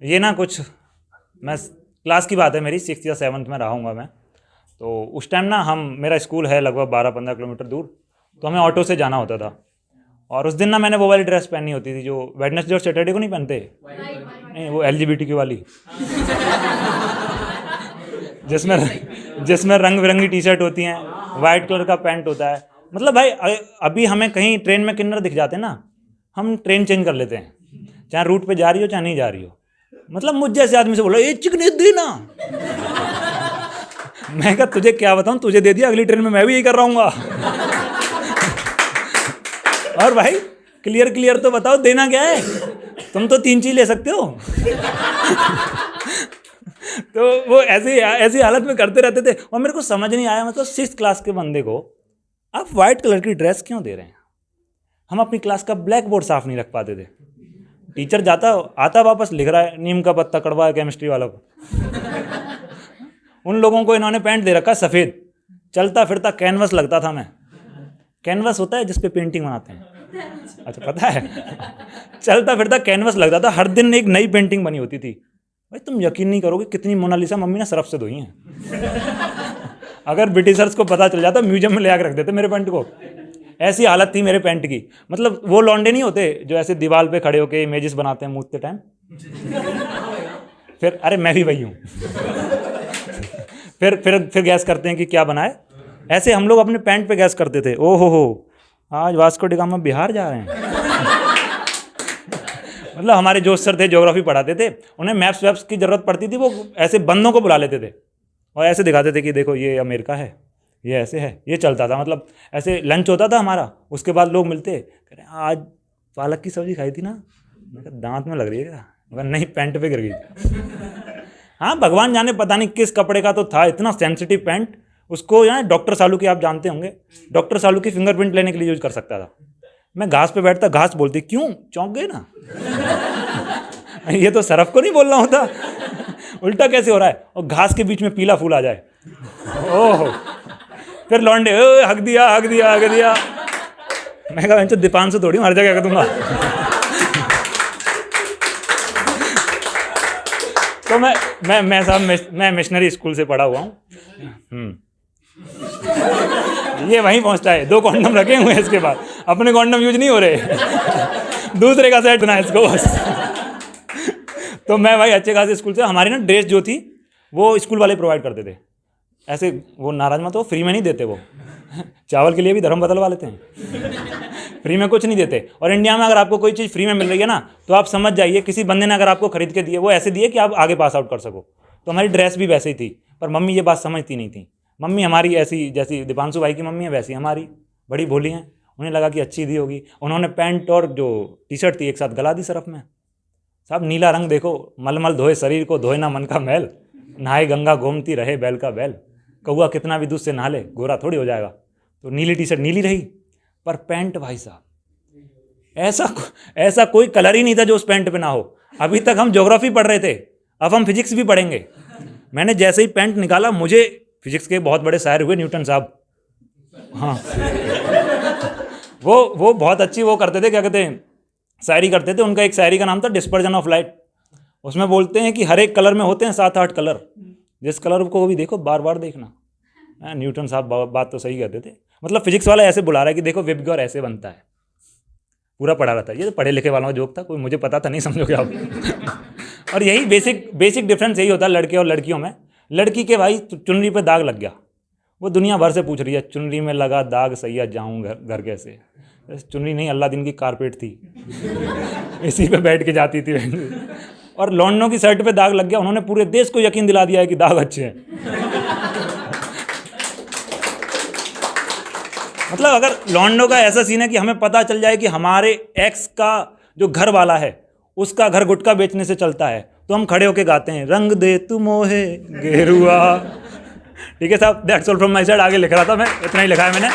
ये ना कुछ मैं क्लास की बात है मेरी 6th या 7th में रहा हूँगा मैं। तो उस टाइम ना मेरा स्कूल है लगभग 12-15 किलोमीटर दूर, तो हमें ऑटो से जाना होता था। और उस दिन ना मैंने वो वाली ड्रेस पहनी होती थी जो वेडनेसडे और सैटरडे को नहीं पहनते, नहीं वो LGBTQ वाली जिसमें रंग बिरंगी टी शर्ट होती हैं, वाइट कलर का पैंट होता है। मतलब भाई अभी हमें कहीं ट्रेन में किन्नर दिख जाते हैं ना, हम ट्रेन चेंज कर लेते हैं, चाहे रूट पे जा रही हो चाहे नहीं जा रही हो। मतलब मुझ जैसे आदमी से बोला ये चिकनी देना मैं कहा तुझे क्या बताऊं, तुझे दे दिया, अगली ट्रेन में मैं भी यही कर रहा हूँगा और भाई क्लियर तो बताओ देना क्या है, तुम तो 3 चीज ले सकते हो तो वो ऐसी हालत में करते रहते थे। और मेरे को समझ नहीं आया, मतलब 6th क्लास के बंदे को आप वाइट कलर की ड्रेस क्यों दे रहे हैं। हम अपनी क्लास का ब्लैक बोर्ड साफ नहीं रख पाते थे, टीचर आता वापस लिख रहा है नीम का पत्ता कड़वा है केमिस्ट्री वालों को उन लोगों को इन्होंने पैंट दे रखा सफ़ेद, चलता फिरता कैनवस लगता था मैं। कैनवस होता है जिसपे पेंटिंग बनाते हैं, अच्छा पता है चलता फिरता कैनवस लगता था, हर दिन एक नई पेंटिंग बनी होती थी। भाई तुम यकीन नहीं करोगे कितनी मोनालिसा मम्मी ने सरफ से धोई हैं अगर ब्रिटिशर्स को पता चल जाता म्यूजियम में ले आकर रख देते मेरे पैंट को। ऐसी हालत थी मेरे पैंट की। मतलब वो लौंडे नहीं होते जो ऐसे दीवार पे खड़े होके इमेजेस बनाते हैं मूतते टाइम फिर अरे मैं भी वही हूँ फिर गैस करते हैं कि क्या बनाए। ऐसे हम लोग अपने पैंट पे गैस करते थे, ओ हो आज वास्को डी गामा बिहार जा रहे हैं मतलब हमारे जो सर थे ज्योग्राफी पढ़ाते थे, उन्हें मैप्स वैप्स की जरूरत पड़ती थी, वो ऐसे बंदों को बुला लेते थे और ऐसे दिखाते थे कि देखो ये अमेरिका है, ये ऐसे है, ये चलता था। मतलब ऐसे लंच होता था हमारा, उसके बाद लोग मिलते कह रहे आज पालक की सब्जी खाई थी ना, मैं कहा दांत में लग रही है क्या, मगर नहीं पैंट पे गिर गई हाँ भगवान जाने पता नहीं किस कपड़े का तो था, इतना सेंसिटिव पैंट। उसको यहाँ डॉक्टर सालू की आप जानते होंगे, डॉक्टर सालू की फिंगरप्रिंट लेने के लिए यूज कर सकता था। मैं घास पे बैठता, घास बोलती क्यों, चौंक गए ना ये तो सरफ को नहीं बोलना होता उल्टा कैसे हो रहा है, और घास के बीच में पीला फूल आ जाए ओह फिर लौंडे हक दिया मैं कहा दीपान से थोड़ी हर जगह कर दूंगा तो मैं मिशनरी स्कूल से पढ़ा हुआ हूँ ये वहीं पहुंचता है। 2 कॉन्डम रखे हुए हैं, इसके बाद अपने कॉन्डम यूज नहीं हो रहे दूसरे का सेट बना इसको बस तो मैं भाई अच्छे खासे स्कूल से, हमारी ना ड्रेस जो थी वो स्कूल वाले प्रोवाइड करते थे। ऐसे वो नाराज मत हो, फ्री में नहीं देते वो चावल के लिए भी धर्म बदलवा लेते हैं फ्री में कुछ नहीं देते। और इंडिया में अगर आपको कोई चीज़ फ्री में मिल रही है ना, तो आप समझ जाइए किसी बंदे ने अगर आपको खरीद के दिए, वो ऐसे दिए कि आप आगे पास आउट कर सको। तो हमारी ड्रेस भी वैसे ही थी, पर मम्मी ये बात समझती नहीं थी। मम्मी हमारी ऐसी, जैसी दीपांशु भाई की मम्मी है वैसी हमारी बड़ी भोली हैं। उन्हें लगा कि अच्छी दी होगी, उन्होंने पैंट और जो टी-शर्ट थी एक साथ गला दी सरफ में। साहब नीला रंग देखो, मलमल धोए शरीर को, धोए ना मन का मैल, नहाए गंगा घूमती रहे बैल का बैल, कौआ कितना भी दूध से नहा ले गोरा थोड़ी हो जाएगा। तो नीली टी-शर्ट नीली रही, पर पैंट भाई साहब ऐसा कोई कलर ही नहीं था जो उस पैंट पे ना हो। अभी तक हम ज्योग्राफी पढ़ रहे थे, अब हम फिजिक्स भी पढ़ेंगे। मैंने जैसे ही पैंट निकाला, मुझे फिजिक्स के बहुत बड़े शायर हुए न्यूटन साहब, हाँ वो बहुत अच्छी वो करते थे, क्या कहते हैं, शायरी करते थे। उनका एक शायरी का नाम था डिस्पर्जन ऑफ लाइट। उसमें बोलते हैं कि हर एक कलर में होते हैं 7-8 कलर, जिस कलर को भी देखो बार बार देखना। न्यूटन साहब बात तो सही कहते थे। मतलब फिजिक्स वाला ऐसे बुला रहा है कि देखो विबग्योर ऐसे बनता है, पूरा पढ़ा रहा था। ये तो पढ़े लिखे वालों का जोक था, कोई मुझे पता था नहीं, समझोगे आप और यही बेसिक डिफरेंस यही होता है लड़के और लड़कियों में। लड़की के भाई चुनरी पे दाग लग गया, वो दुनिया भर से पूछ रही है चुनरी में लगा दाग सैया जाऊँ घर कैसे। चुनरी नहीं, अल्लादीन की कारपेट थी इसी पे बैठ के जाती थी और लौंडों की शर्ट पे दाग लग गया, उन्होंने पूरे देश को यकीन दिला दिया है कि दाग अच्छे हैं मतलब अगर लौंडों का ऐसा सीन है कि हमें पता चल जाए कि हमारे एक्स का जो घर वाला है उसका घर गुटखा बेचने से चलता है, तो हम खड़े होके गाते हैं रंग दे तू मोहे गेरुआ। ठीक है साहब, that's all from my side. आगे लिख रहा था मैं, इतना ही लिखा है मैंने।